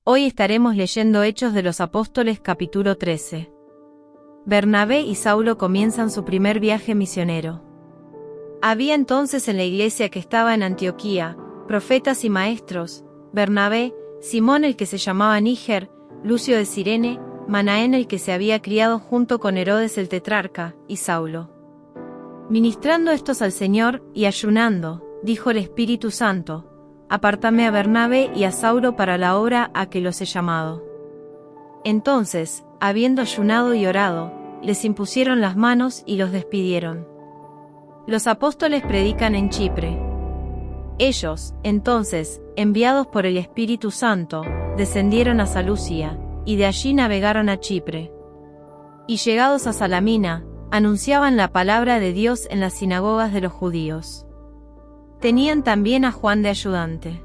Hoy estaremos leyendo Hechos de los Apóstoles capítulo 13. Bernabé y Saulo comienzan su primer viaje misionero. Había entonces en la iglesia que estaba en Antioquía, profetas y maestros: Bernabé, Simón el que se llamaba Níger, Lucio de Cirene, Manaén el que se había criado junto con Herodes el tetrarca, y Saulo. Ministrando estos al Señor, y ayunando, dijo el Espíritu Santo: Apártame a Bernabé y a Saulo para la obra a que los he llamado. Entonces, habiendo ayunado y orado, les impusieron las manos y los despidieron. Los apóstoles predican en Chipre. Ellos, entonces, enviados por el Espíritu Santo, descendieron a Salucia, y de allí navegaron a Chipre. Y llegados a Salamina, anunciaban la palabra de Dios en las sinagogas de los judíos. Tenían también a Juan de ayudante.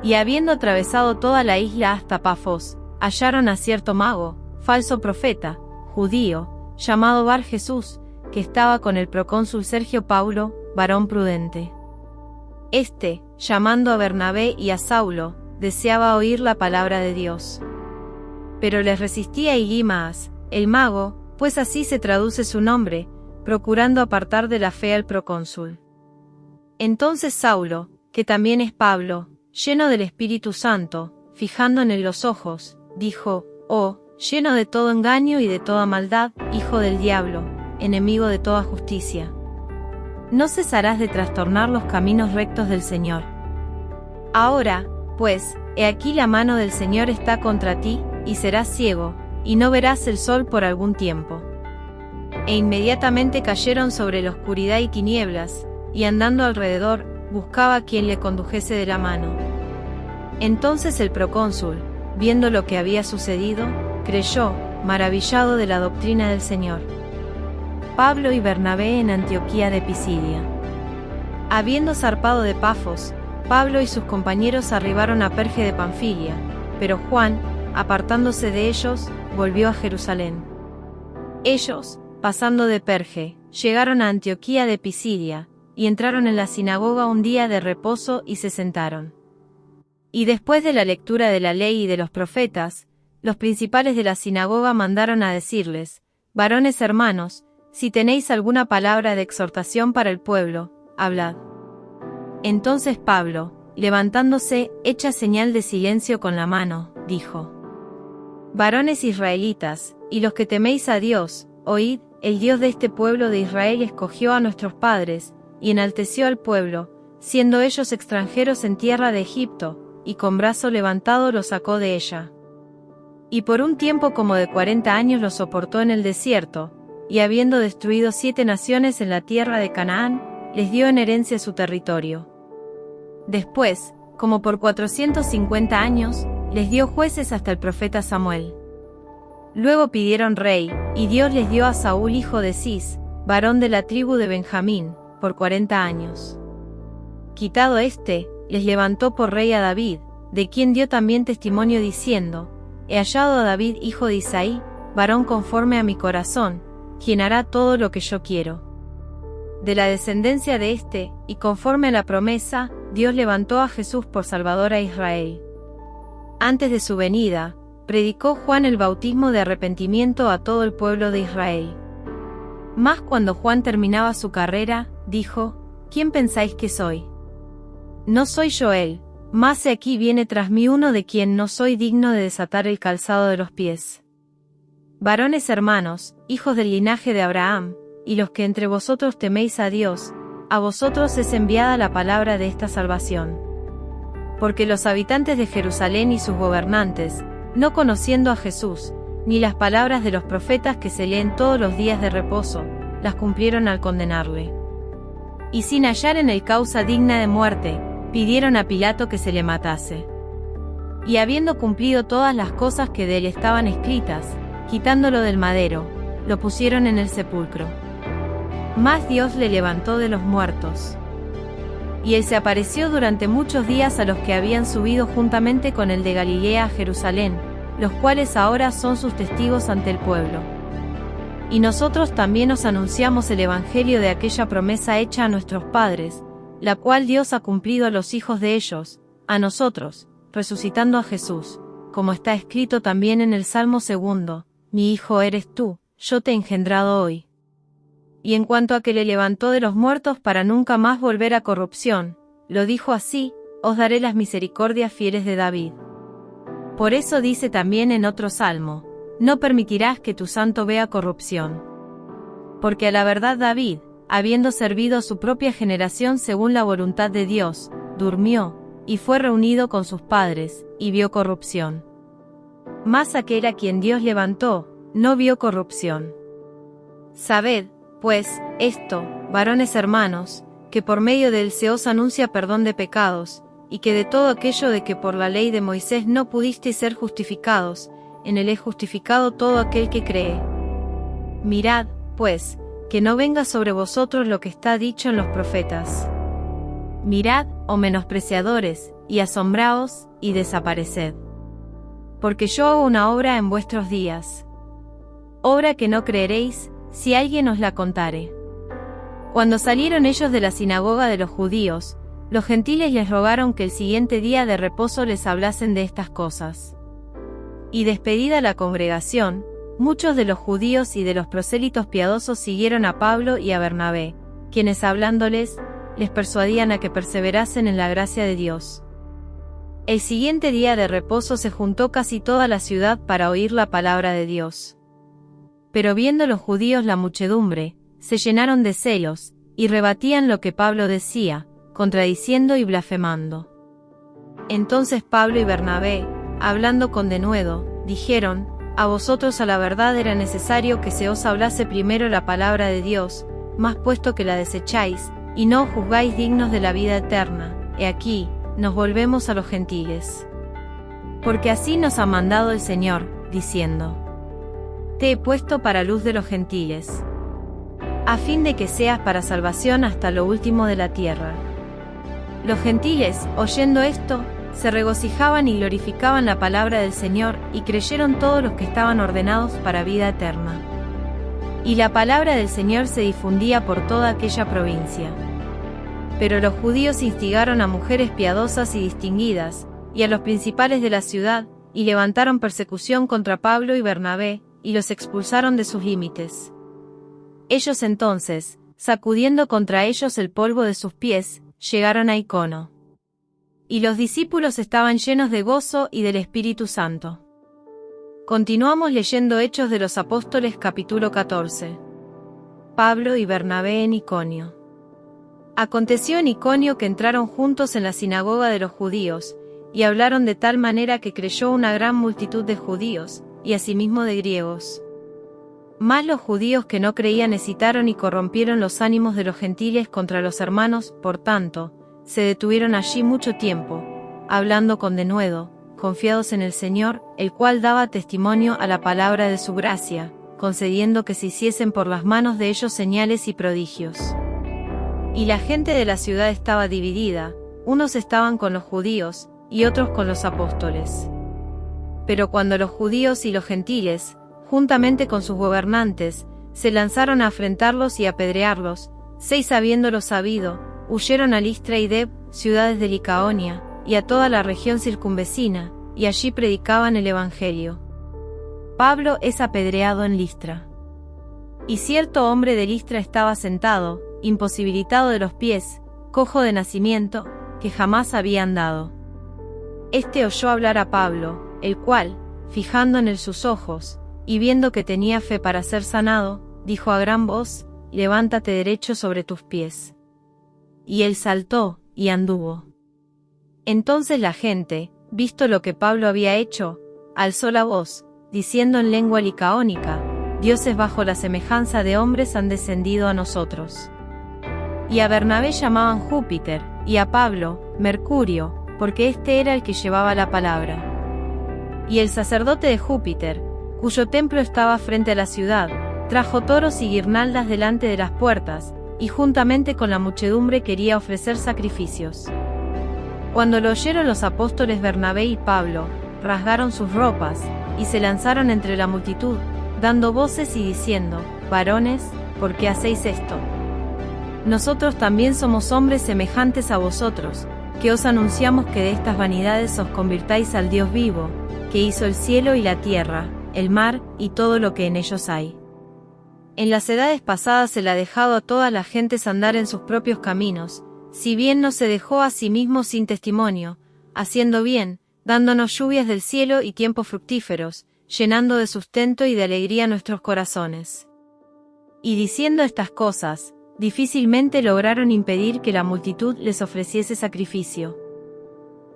Y habiendo atravesado toda la isla hasta Pafos, hallaron a cierto mago, falso profeta, judío, llamado Bar Jesús, que estaba con el procónsul Sergio Paulo, varón prudente. Este, llamando a Bernabé y a Saulo, deseaba oír la palabra de Dios. Pero les resistía Elimas, el mago, pues así se traduce su nombre, procurando apartar de la fe al procónsul. Entonces Saulo, que también es Pablo, lleno del Espíritu Santo, fijando en él los ojos, dijo: Oh, lleno de todo engaño y de toda maldad, hijo del diablo, enemigo de toda justicia. No cesarás de trastornar los caminos rectos del Señor. Ahora, pues, he aquí la mano del Señor está contra ti, y serás ciego, y no verás el sol por algún tiempo. E inmediatamente cayeron sobre la oscuridad y tinieblas, y andando alrededor, buscaba a quien le condujese de la mano. Entonces el procónsul, viendo lo que había sucedido, creyó, maravillado de la doctrina del Señor. Pablo y Bernabé en Antioquía de Pisidia. Habiendo zarpado de Pafos, Pablo y sus compañeros arribaron a Perge de Panfilia, pero Juan, apartándose de ellos, volvió a Jerusalén. Ellos, pasando de Perge, llegaron a Antioquía de Pisidia, y entraron en la sinagoga un día de reposo y se sentaron. Y después de la lectura de la ley y de los profetas, los principales de la sinagoga mandaron a decirles: Varones hermanos, si tenéis alguna palabra de exhortación para el pueblo, hablad. Entonces Pablo, levantándose, hecha señal de silencio con la mano, dijo: Varones israelitas, y los que teméis a Dios, oíd: el Dios de este pueblo de Israel escogió a nuestros padres, y enalteció al pueblo, siendo ellos extranjeros en tierra de Egipto, y con brazo levantado los sacó de ella. Y por un tiempo como de 40 años los soportó en el desierto, y habiendo destruido 7 naciones en la tierra de Canaán, les dio en herencia su territorio. Después, como por 450 años, les dio jueces hasta el profeta Samuel. Luego pidieron rey, y Dios les dio a Saúl hijo de Cis, varón de la tribu de Benjamín, por 40 años. Quitado éste, les levantó por rey a David, de quien dio también testimonio diciendo: He hallado a David hijo de Isaí, varón conforme a mi corazón, quien hará todo lo que yo quiero. De la descendencia de éste, y conforme a la promesa, Dios levantó a Jesús por Salvador a Israel. Antes de su venida, predicó Juan el bautismo de arrepentimiento a todo el pueblo de Israel. Mas cuando Juan terminaba su carrera, dijo: ¿Quién pensáis que soy? No soy yo él, mas he aquí viene tras mí uno de quien no soy digno de desatar el calzado de los pies. Varones hermanos, hijos del linaje de Abraham, y los que entre vosotros teméis a Dios, a vosotros es enviada la palabra de esta salvación. Porque los habitantes de Jerusalén y sus gobernantes, no conociendo a Jesús, ni las palabras de los profetas que se leen todos los días de reposo, las cumplieron al condenarle. Y sin hallar en él causa digna de muerte, pidieron a Pilato que se le matase. Y habiendo cumplido todas las cosas que de él estaban escritas, quitándolo del madero, lo pusieron en el sepulcro. Mas Dios le levantó de los muertos. Y él se apareció durante muchos días a los que habían subido juntamente con el de Galilea a Jerusalén, los cuales ahora son sus testigos ante el pueblo. Y nosotros también os anunciamos el evangelio de aquella promesa hecha a nuestros padres, la cual Dios ha cumplido a los hijos de ellos, a nosotros, resucitando a Jesús, como está escrito también en el Salmo 2, mi hijo eres tú, yo te he engendrado hoy. Y en cuanto a que le levantó de los muertos para nunca más volver a corrupción, lo dijo así, os daré las misericordias fieles de David. Por eso dice también en otro salmo, no permitirás que tu santo vea corrupción. Porque a la verdad David, habiendo servido a su propia generación según la voluntad de Dios, durmió, y fue reunido con sus padres, y vio corrupción. Mas aquel a quien Dios levantó, no vio corrupción. Sabed, pues, esto, varones hermanos, que por medio de él se os anuncia perdón de pecados, y que de todo aquello de que por la ley de Moisés no pudisteis ser justificados, en él es justificado todo aquel que cree. Mirad, pues, que no venga sobre vosotros lo que está dicho en los profetas. Mirad, oh menospreciadores, y asombraos, y desapareced. Porque yo hago una obra en vuestros días. Obra que no creeréis, si alguien os la contare. Cuando salieron ellos de la sinagoga de los judíos, los gentiles les rogaron que el siguiente día de reposo les hablasen de estas cosas. Y despedida la congregación, muchos de los judíos y de los prosélitos piadosos siguieron a Pablo y a Bernabé, quienes hablándoles, les persuadían a que perseverasen en la gracia de Dios. El siguiente día de reposo se juntó casi toda la ciudad para oír la palabra de Dios. Pero viendo los judíos la muchedumbre, se llenaron de celos, y rebatían lo que Pablo decía, contradiciendo y blasfemando. Entonces Pablo y Bernabé, hablando con denuedo, dijeron, a vosotros a la verdad era necesario que se os hablase primero la palabra de Dios, mas puesto que la desecháis, y no os juzgáis dignos de la vida eterna, he aquí, nos volvemos a los gentiles. Porque así nos ha mandado el Señor, diciendo, te he puesto para luz de los gentiles, a fin de que seas para salvación hasta lo último de la tierra. Los gentiles, oyendo esto, se regocijaban y glorificaban la palabra del Señor, y creyeron todos los que estaban ordenados para vida eterna. Y la palabra del Señor se difundía por toda aquella provincia. Pero los judíos instigaron a mujeres piadosas y distinguidas, y a los principales de la ciudad, y levantaron persecución contra Pablo y Bernabé, y los expulsaron de sus límites. Ellos entonces, sacudiendo contra ellos el polvo de sus pies, llegaron a Icono. Y los discípulos estaban llenos de gozo y del Espíritu Santo. Continuamos leyendo Hechos de los Apóstoles capítulo 14. Pablo y Bernabé en Iconio. Aconteció en Iconio que entraron juntos en la sinagoga de los judíos, y hablaron de tal manera que creyó una gran multitud de judíos, y asimismo de griegos. Mas los judíos que no creían excitaron y corrompieron los ánimos de los gentiles contra los hermanos, por tanto, se detuvieron allí mucho tiempo, hablando con denuedo, confiados en el Señor, el cual daba testimonio a la palabra de su gracia, concediendo que se hiciesen por las manos de ellos señales y prodigios. Y la gente de la ciudad estaba dividida, unos estaban con los judíos, y otros con los apóstoles. Pero cuando los judíos y los gentiles, juntamente con sus gobernantes, se lanzaron a afrentarlos y apedrearlos, 6 habiéndolo sabido, huyeron a Listra y Deb, ciudades de Licaonia, y a toda la región circunvecina, y allí predicaban el Evangelio. Pablo es apedreado en Listra. Y cierto hombre de Listra estaba sentado, imposibilitado de los pies, cojo de nacimiento, que jamás había andado. Este oyó hablar a Pablo, el cual, fijando en él sus ojos, y viendo que tenía fe para ser sanado, dijo a gran voz, levántate derecho sobre tus pies. Y él saltó, y anduvo. Entonces la gente, visto lo que Pablo había hecho, alzó la voz, diciendo en lengua licaónica, dioses bajo la semejanza de hombres han descendido a nosotros. Y a Bernabé llamaban Júpiter, y a Pablo, Mercurio, porque este era el que llevaba la palabra. Y el sacerdote de Júpiter, cuyo templo estaba frente a la ciudad, trajo toros y guirnaldas delante de las puertas, y juntamente con la muchedumbre quería ofrecer sacrificios. Cuando lo oyeron los apóstoles Bernabé y Pablo, rasgaron sus ropas, y se lanzaron entre la multitud, dando voces y diciendo, varones, ¿por qué hacéis esto? Nosotros también somos hombres semejantes a vosotros, que os anunciamos que de estas vanidades os convirtáis al Dios vivo, que hizo el cielo y la tierra, el mar, y todo lo que en ellos hay. En las edades pasadas se le ha dejado a todas las gentes andar en sus propios caminos, si bien no se dejó a sí mismo sin testimonio, haciendo bien, dándonos lluvias del cielo y tiempos fructíferos, llenando de sustento y de alegría nuestros corazones. Y diciendo estas cosas, difícilmente lograron impedir que la multitud les ofreciese sacrificio.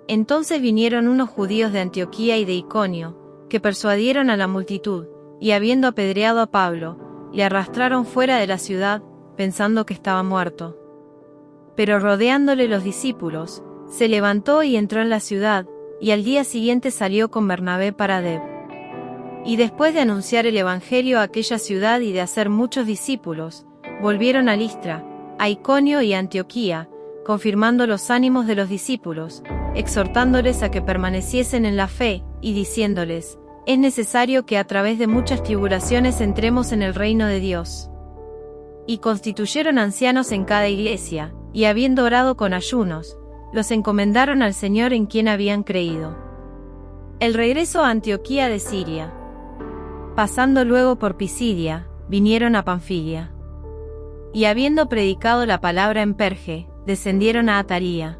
Entonces vinieron unos judíos de Antioquía y de Iconio, que persuadieron a la multitud, y habiendo apedreado a Pablo, le arrastraron fuera de la ciudad, pensando que estaba muerto. Pero rodeándole los discípulos, se levantó y entró en la ciudad, y al día siguiente salió con Bernabé para Deb. Y después de anunciar el evangelio a aquella ciudad y de hacer muchos discípulos, volvieron a Listra, a Iconio y a Antioquía, confirmando los ánimos de los discípulos, exhortándoles a que permaneciesen en la fe, y diciéndoles: es necesario que a través de muchas tribulaciones entremos en el reino de Dios. Y constituyeron ancianos en cada iglesia, y habiendo orado con ayunos, los encomendaron al Señor en quien habían creído. El regreso a Antioquía de Siria. Pasando luego por Pisidia, vinieron a Panfilia. Y habiendo predicado la palabra en Perge, descendieron a Ataría.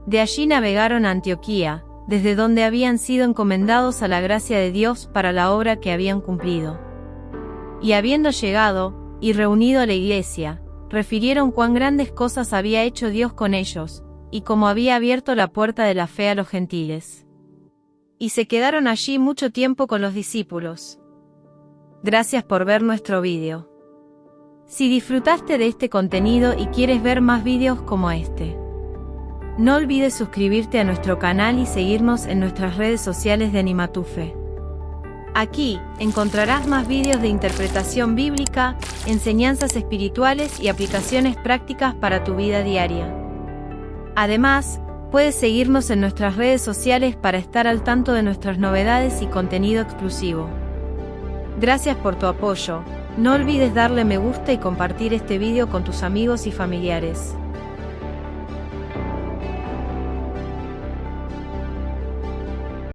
De allí navegaron a Antioquía, desde donde habían sido encomendados a la gracia de Dios para la obra que habían cumplido. Y habiendo llegado, y reunido a la iglesia, refirieron cuán grandes cosas había hecho Dios con ellos, y cómo había abierto la puerta de la fe a los gentiles. Y se quedaron allí mucho tiempo con los discípulos. Gracias por ver nuestro vídeo. Si disfrutaste de este contenido y quieres ver más vídeos como este, no olvides suscribirte a nuestro canal y seguirnos en nuestras redes sociales de Animatufe. Aquí, encontrarás más vídeos de interpretación bíblica, enseñanzas espirituales y aplicaciones prácticas para tu vida diaria. Además, puedes seguirnos en nuestras redes sociales para estar al tanto de nuestras novedades y contenido exclusivo. Gracias por tu apoyo, no olvides darle me gusta y compartir este vídeo con tus amigos y familiares.